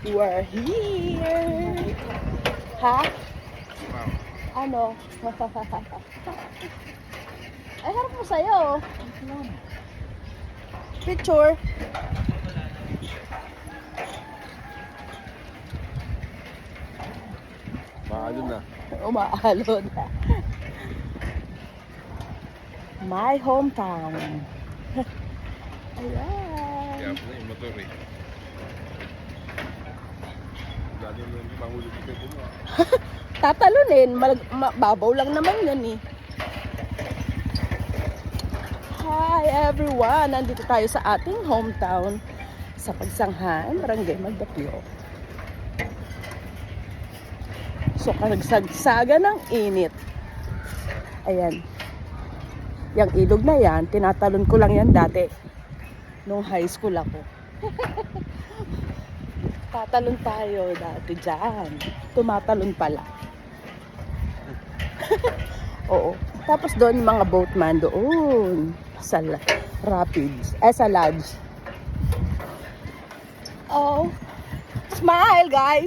We're here. Ha? Ano? Ay, harap mo sa'yo. Picture. Maalon na. Umaalon. My hometown. Ayan. Kaya po na yung motor eh. Lalo na yung mahulog ka din ah. Tatalunin. Babaw lang naman yun eh. Hi everyone! Nandito tayo sa ating hometown sa Pagsanghan, Barangay Magdapio. So, kagsagsaga ng init. Ayan. Yung ilog na yan, tinatalon ko lang yan dati. Nung high school ako. Tatalon tayo dati dyan. Tumatalon pala. Oo. Tapos doon mga boatman doon. Sa rapids. Sa lodge. Oh. Smile guys!